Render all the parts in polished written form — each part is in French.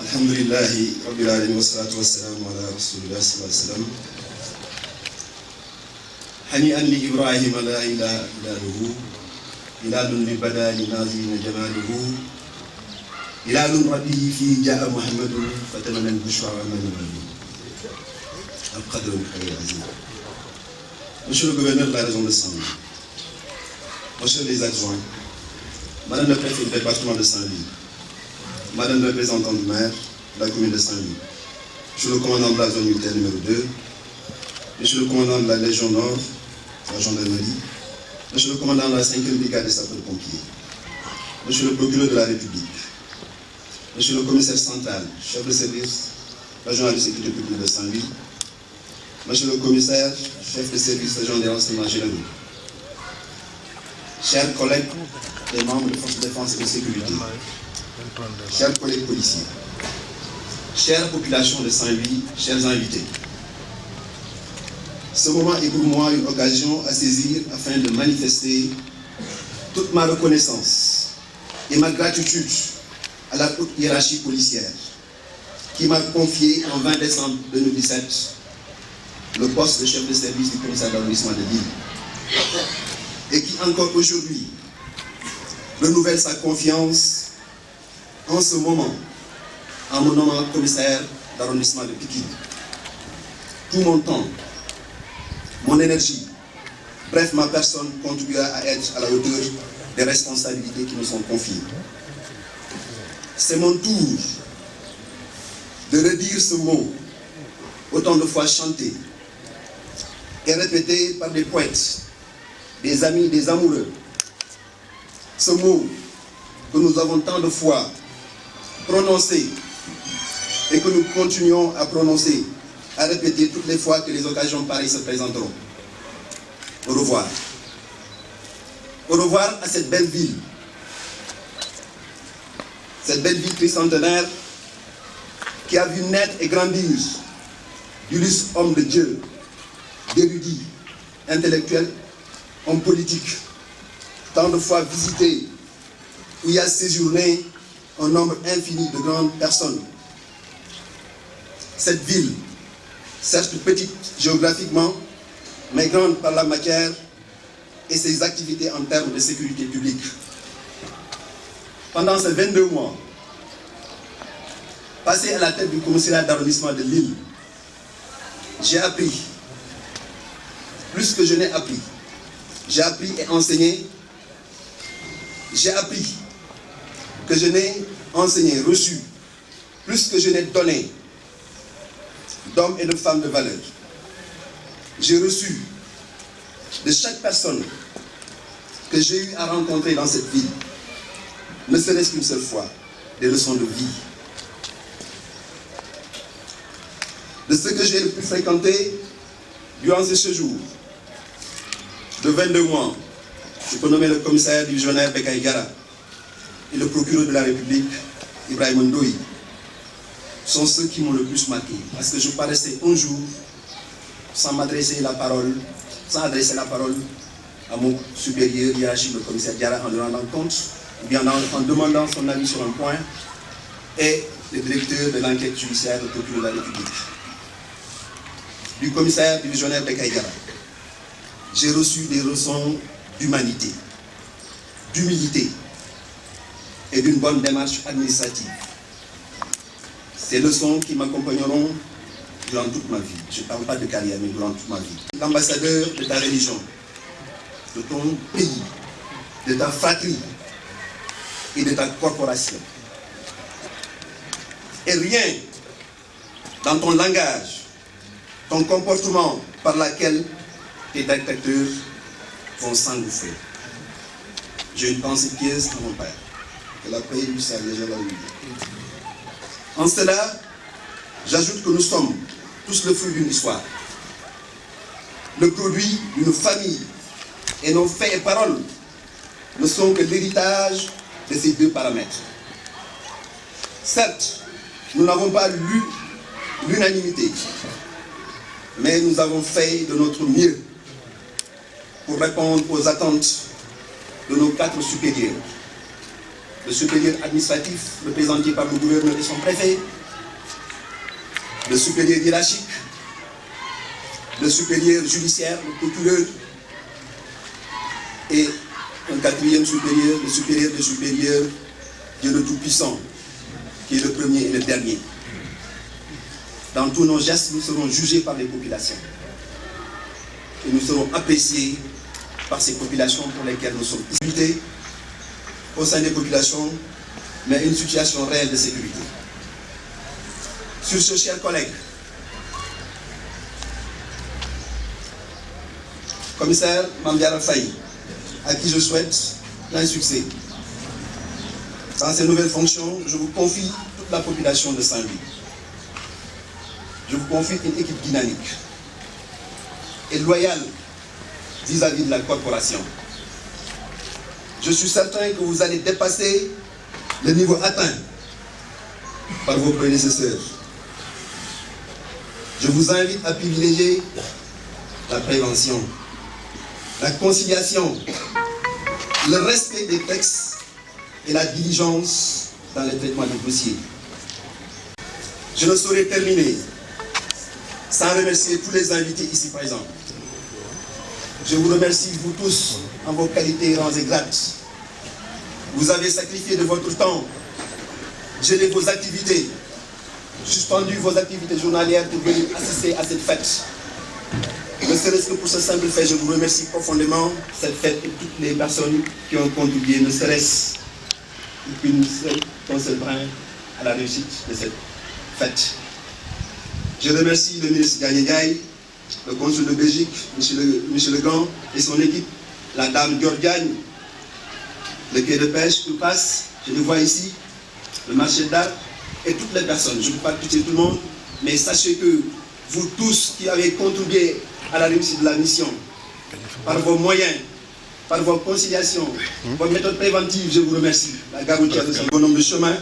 Alhamdulillahi Rabbil Alamin wassalatu wassalamu ala Rasulillah sallallahu alayhi wa sallam. Hani'an li Ibrahima la ilaha illahu hilalun li badani nazina jamaluhu hilalun rabbihi fi ja'a Muhammadun fatamana al-bushra wa amana al-qadr al-khair azim. Monsieur le gouverneur de la région de Saint-Louis, Monsieur les adjoints, Madame le préfet du département de Saint-Louis, Madame le représentant du maire de la commune de Saint-Louis, Monsieur le commandant de la zone militaire numéro 2, Monsieur le commandant de la Légion Nord, de la gendarmerie, Monsieur le commandant de la 5e brigade des sapeurs-pompiers, Monsieur le procureur de la République, Monsieur le commissaire central, chef de service régional de sécurité publique de Saint-Louis, Monsieur le commissaire, chef de service régional des renseignements généraux, chers collègues des membres des forces de défense et de sécurité, chers collègues policiers, chère population de Saint-Louis, chers invités, ce moment est pour moi une occasion à saisir afin de manifester toute ma reconnaissance et ma gratitude à la haute hiérarchie policière qui m'a confié en 20 décembre 2017 le poste de chef de service du commissariat d'arrondissement de Lille et qui encore aujourd'hui renouvelle sa confiance en ce moment en me nommant commissaire d'arrondissement de Pikine. Tout mon temps, mon énergie, bref ma personne contribuera à être à la hauteur des responsabilités qui me sont confiées. C'est mon tour de redire ce mot autant de fois chanté et répété par des poètes, des amis, des amoureux. Ce mot que nous avons tant de fois prononcé et que nous continuons à prononcer, à répéter toutes les fois que les occasions pareilles se présenteront. Au revoir. Au revoir à cette belle ville. Cette belle ville tricentenaire qui a vu naître et grandir d'illustres hommes de Dieu, d'érudits, intellectuels, hommes politiques, tant de fois visités, où il y a séjourné un nombre infini de grandes personnes. Cette ville, certes petite géographiquement, mais grande par la matière et ses activités en termes de sécurité publique. Pendant ces 22 mois, passé à la tête du commissariat d'arrondissement de Lille, j'ai appris, plus que je n'ai appris. J'ai appris et enseigné. J'ai appris que je n'ai enseigné, reçu, plus que je n'ai donné, d'hommes et de femmes de valeur. J'ai reçu de chaque personne que j'ai eu à rencontrer dans cette ville, ne serait-ce qu'une seule fois, des leçons de vie. De ce que j'ai le plus fréquenté durant ce séjour de 22 mois, je peux nommer le commissaire divisionnaire Bekay Gara et le procureur de la République, Ibrahima Ndoye, sont ceux qui m'ont le plus marqué. Parce que je paraissais un jour sans adresser la parole à mon supérieur hiérarchique, le commissaire Diarra, en lui rendant compte, ou bien en demandant son avis sur un point, et le directeur de l'enquête judiciaire, le procureur de la République. Du commissaire divisionnaire Bekay Gara, j'ai reçu des leçons d'humanité, d'humilité et d'une bonne démarche administrative. Ces leçons qui m'accompagneront durant toute ma vie. Je ne parle pas de carrière, mais durant toute ma vie. L'ambassadeur de ta religion, de ton pays, de ta fratrie et de ta corporation. Et rien dans ton langage, ton comportement par lequel tes détracteurs vont s'engouffrer. J'ai une pensée pieuse à mon père. Que la paix lui soit légèrement lui. En cela, j'ajoute que nous sommes tous le fruit d'une histoire, le produit d'une famille, et nos faits et paroles ne sont que l'héritage de ces deux paramètres. Certes, nous n'avons pas lu l'unanimité, mais nous avons fait de notre mieux pour répondre aux attentes de nos 4 supérieurs. le supérieur administratif représenté par le gouverneur et son préfet, le supérieur hiérarchique, le supérieur judiciaire, le procureur, et un quatrième supérieur, le supérieur des supérieurs, Dieu le Tout-Puissant, qui est le premier et le dernier. Dans tous nos gestes, nous serons jugés par les populations. Et nous serons appréciés par ces populations pour lesquelles nous sommes invités au sein des populations, mais une situation réelle de sécurité. Sur ce, chers collègues, commissaire Mamdiara Faye, à qui je souhaite plein succès. Dans ces nouvelles fonctions, je vous confie toute la population de Saint-Louis. Je vous confie une équipe dynamique et loyale vis-à-vis de la corporation. Je suis certain que vous allez dépasser le niveau atteint par vos prédécesseurs. Je vous invite à privilégier la prévention, la conciliation, le respect des textes et la diligence dans le traitement des dossiers. Je ne saurais terminer sans remercier tous les invités ici présents. Je vous remercie, vous tous, en vos qualités, rangs et grades. Vous avez sacrifié de votre temps, gelé vos activités, suspendu vos activités journalières pour venir assister à cette fête. Ne serait-ce que pour ce simple fait, je vous remercie profondément, cette fête et toutes les personnes qui ont contribué, ne serait-ce qu'un seul brin à la réussite de cette fête. Je remercie le ministre Gagne, le consul de Belgique, M. Legrand et son équipe, la dame Georgiane, le quai de pêche, tout passe, je le vois ici, le marché d'art et toutes les personnes. Je ne peux pas toucher tout le monde, mais sachez que vous tous qui avez contribué à la réussite de la mission, par vos moyens, par vos conciliations, vos méthodes préventives, je vous remercie. La gare routière de son bon nombre de chemins,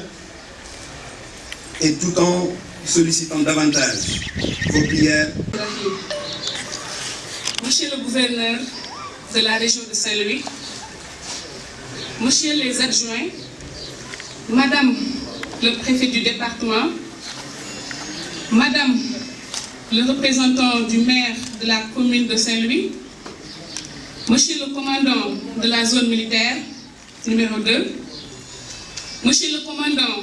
et tout en sollicitant davantage vos prières. Monsieur le gouverneur de la région de Saint-Louis, Monsieur les adjoints, Madame le préfet du département, Madame le représentant du maire de la commune de Saint-Louis, Monsieur le commandant de la zone militaire numéro 2, Monsieur le commandant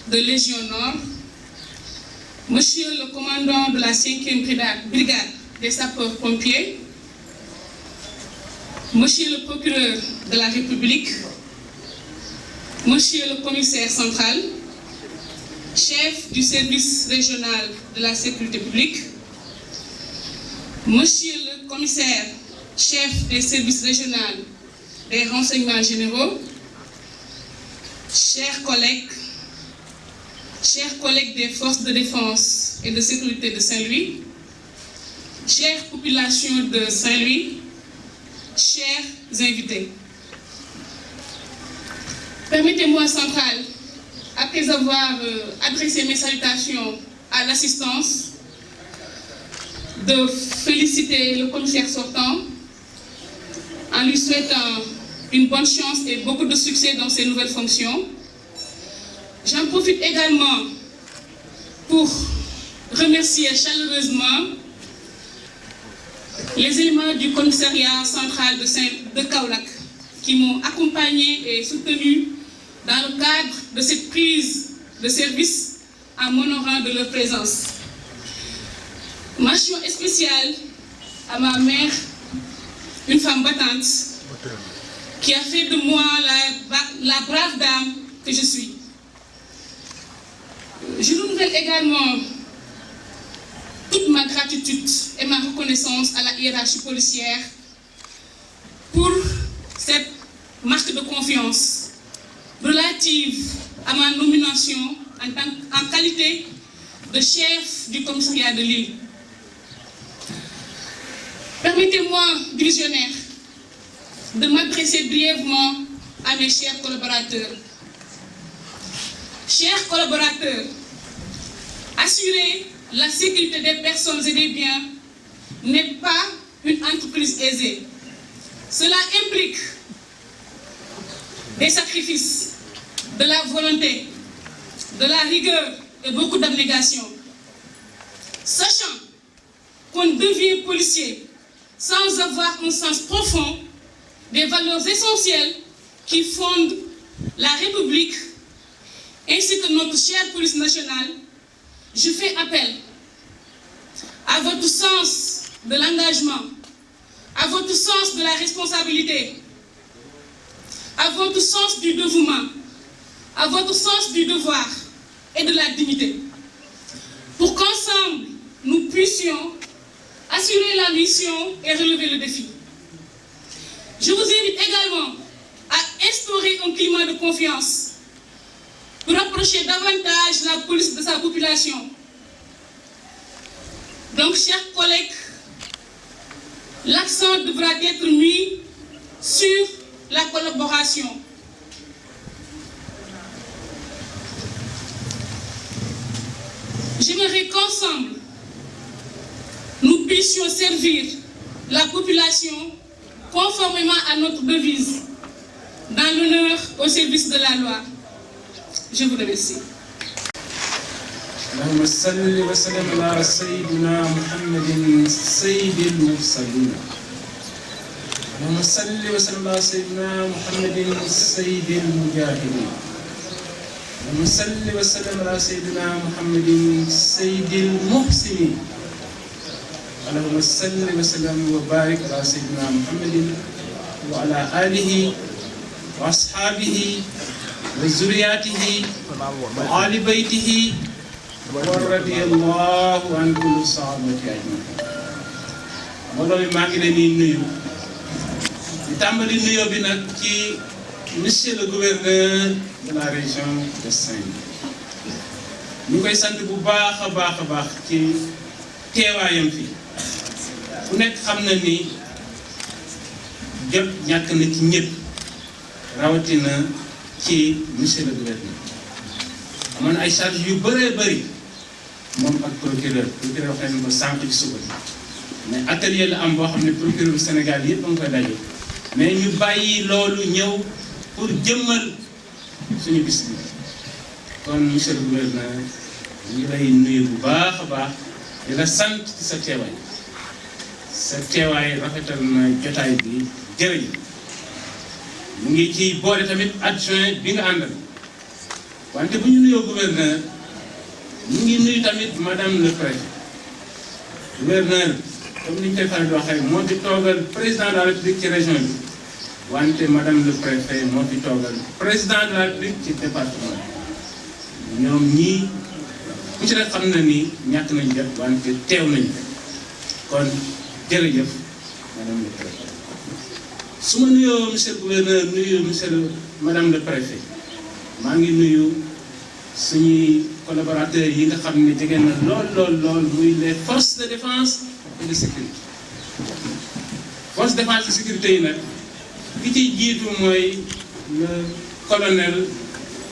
de Légion Nord, Monsieur le commandant de la 5e brigade des sapeurs-pompiers, Monsieur le procureur de la République, Monsieur le commissaire central, chef du service régional de la sécurité publique, Monsieur le commissaire, chef des services régionaux des renseignements généraux, chers collègues des forces de défense et de sécurité de Saint-Louis, chère population de Saint-Louis, chers invités. Permettez-moi, Central, après avoir adressé mes salutations à l'assistance, de féliciter le commissaire sortant en lui souhaitant une bonne chance et beaucoup de succès dans ses nouvelles fonctions. J'en profite également pour remercier chaleureusement les éléments du commissariat central de Kaolack qui m'ont accompagné et soutenu dans le cadre de cette prise de service en m'honorant de leur présence. Mention spéciale à ma mère, une femme battante, qui a fait de moi la brave dame que je suis. Je renouvelle également toute ma gratitude et ma reconnaissance à la hiérarchie policière pour cette marque de confiance relative à ma nomination en qualité de chef du commissariat de Lille. Permettez-moi, divisionnaire, de m'adresser brièvement à mes chers collaborateurs. Chers collaborateurs, assurer la sécurité des personnes et des biens n'est pas une entreprise aisée. Cela implique des sacrifices, de la volonté, de la rigueur et beaucoup d'abnégation. Sachant qu'on devient policier sans avoir un sens profond des valeurs essentielles qui fondent la République ainsi que notre chère police nationale, je fais appel à votre sens de l'engagement, à votre sens de la responsabilité, à votre sens du dévouement, à votre sens du devoir et de la dignité, pour qu'ensemble nous puissions assurer la mission et relever le défi. Je vous invite également à instaurer un climat de confiance pour rapprocher davantage la police de sa population. Donc, chers collègues, l'accent devra être mis sur la collaboration. J'aimerais qu'ensemble, nous puissions servir la population conformément à notre devise, dans l'honneur au service de la loi. Je vous remercie. اللهم صل وسلم على سيدنا محمد سيد المرسلين. اللهم صل وسلم على سيدنا محمد سيد المجاهدين. اللهم صل وسلم على سيدنا محمد سيد المحسنين. اللهم صل وسلم وبارك على سيدنا محمد وعلى آله وأصحابه وذرياته وآل بيته ورضي الله عن كل صحابة أجمعين. mbooloo mi maa ngi leen di nuyu di tàmbali nuyoo bi nag ci monsieur le gouverneur de la région de Saint-Louis. ñu koy sant bu baax a baax ci teewaayam fi ku nekk xam na ni jot ñàkk na ci ñëpp rawatina ci monsieur le gouverneur. amoon ay charge yu bëree bëri moom ak procureur wax nañu ko sànq ci suba mais atelier la am boo xam ne procureur bu Sénégal yëpp a ngi koy daje mais ñu bàyyi loolu ñëw pour jëmmal suñu bis bi. kon monsieur le gouverneur ñu ngi lay nuyu bu baax a baax di la sant ci sa teewaay. sa teewaay rafetal na jotaay bi jërëjëf. mu ngi ci boole tamit adjoint bi nga àndal wante bu ñu nuyoo gouverneur ñu ngi nuyu tamit madame le préfet. gouverneur comme ni ñu koy faral di waxee moo fi toogal président de la république ci région bi wante madame le préfet moo fi toogal président de la république ci département bi. ñoom ñii ku ci rek xam na ni ñàkk nañ jot wante teew nañu kon jërëjëf madame le préfet. su ma nuyoo monsieur le gouverneur nuyu madame le préfet maa ngi nuyu suñuy collaborateurs yi nga xam ne jege na lool muy les forces de défense et de sécurité. forces de défense et de sécurité yi nag ki ciy jiitu mooy le colonel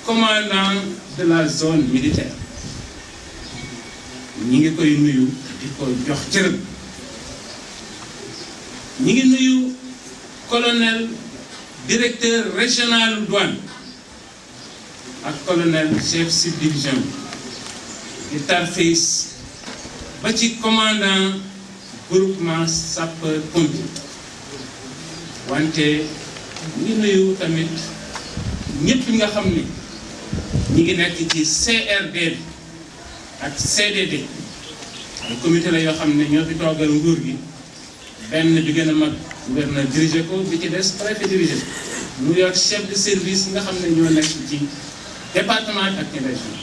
commandant de la zone militaire. ñi ngi koy nuyu di ko jox cërëm. ñi ngi nuyu colonel directeur régional douane ak colonel chef subdivision di tarxiis ba ci commandant groupement sapeur pompier. wante ñi nuyu tamit ñëpp nga xam ni ñi ngi nekk ci CRD ak CDD ay comité la yoo xam ne ñoo fi toogal nguur gi benn bi gën a mag gouverneur dirigé ko bi ci des préfet dirigé mu yor chef de service yi nga xam ne ñoo nekk ci département ak ci région.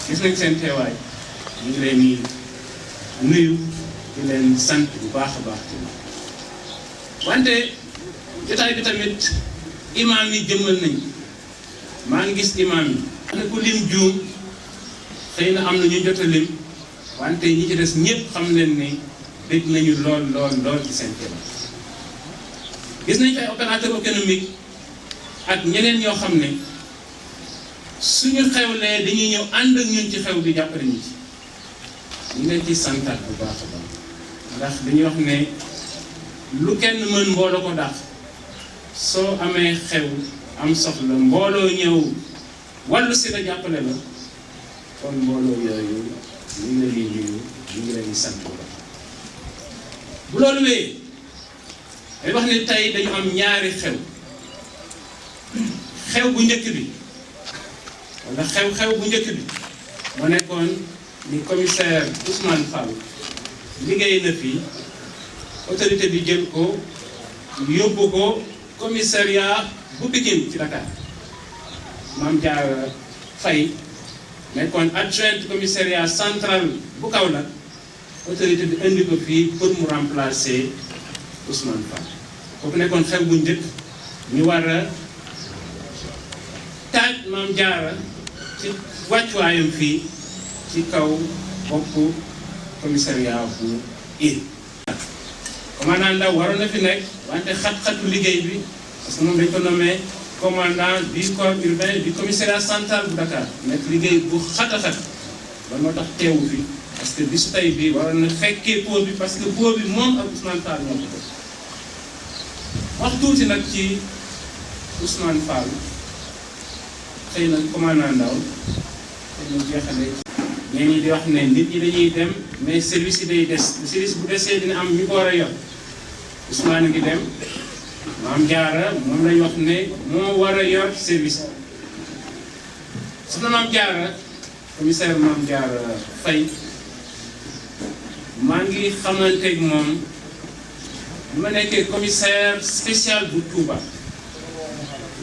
gis nañ seen teewaay ñu ngi leen di nuyu di leen sant bu baax a baax wante jotaay bi tamit imaam yi jëmmal nañ maa ngi gis imaam yi ne ku lim juum xëy na am na ñu jot a lim wante ñi ci des ñëpp xam leen ni dégg nañu lool ci seen teewaay. gis nañ ay opérateur économique ak ñeneen ñoo xam ne suñu xewlee dañuy ñëw ànd ak ñun ci xew bi jàppale ñu ci ñu leen ci santaat bu baax a baax ndax dañuy wax ne lu kenn mën mbooloo ko dàq. soo amee xew am soxla mbooloo ñëw wàllu si la jàppale la kon mbooloo yooyu ñu ngi leen di nuyu ñu ngi leen di sant bu loolu wee day wax ne tey dañu am ñaari xew bu njëkk bi wala xew bu njëkk bi moo nekkoon ni commissaire Ousmane Fall liggéey na fi autorité bi jël ko yóbbu ko commissariat bu Pikine ci Dakar Mame Diarra Faye nekkoon adjointe commissariat central bu Kaolack autorité bi indi ko fii pour mu remplacer Ousmane Fall kooku nekkoon xew bu njëkk ñu war a taaj Mame Diarra ci wàccuwaayam fii ci kaw boppu commissariat bu Ile. commandant Ndaw waroon na fi nekk wante xat-xatu liggéey bi parce que moom dañ ko nommé commandant du corps urbain du commissariat central bu Dakar nekk liggéey bu xat a xat ba moo tax teewu fi parce que bisu tey bi waroon na fekkee po bi parce que po bi moom ak Ousmane Fall ñoo ko def wax tuuti nag ci Ousmane Fall xëy na commandant Ndaw xëy na jeexale ñeen ñi di wax ne nit ñi dañuy dem mais service yi day des service bu desee dina am ñu ko war a yor Ousmane ngi dem Mame Diarra moom lañ wax ne moo war a yor service soxna Mame Diarra commissaire Mame Diarra Faye maa ngi xamanteeg moom bi ma nekkee commissaire spécial bu Touba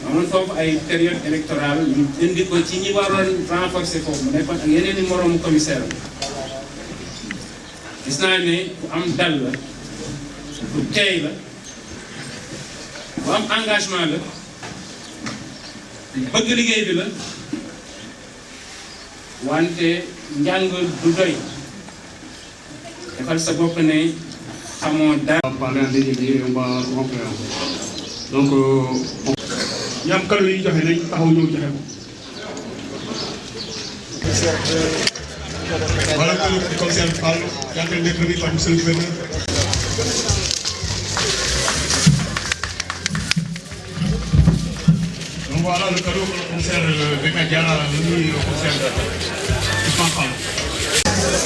amoon foofu ay période électorale ñu indi ko ci ñi waroon renforcer foofu mu nekkoon ak yeneen i moroomu commissaire gis naa ne ku am dal la ku teey la bu am engagement la bëgg liggéey bi la wante njàng du doy defal sa bopp ne xamoo dara. parler en dédié on va remplir donc ñi am kàddu yi joxe nañ taxaw ñëw joxe ko. voilà le commissaire Fall yaa ngi nekk remis par monsieur le gouverneur. donc voilà le cadeau que le commissaire Beka Diarra a remis au commissaire Ousmane Fall.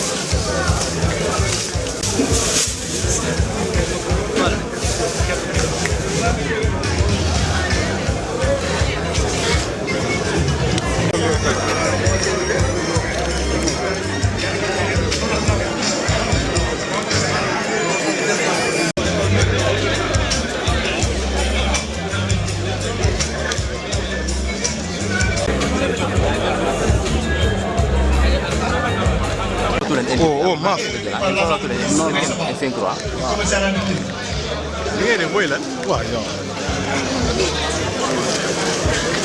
Oh mince. Non non F3. Waaw. Li ngay def mooy lan? Waaw yow.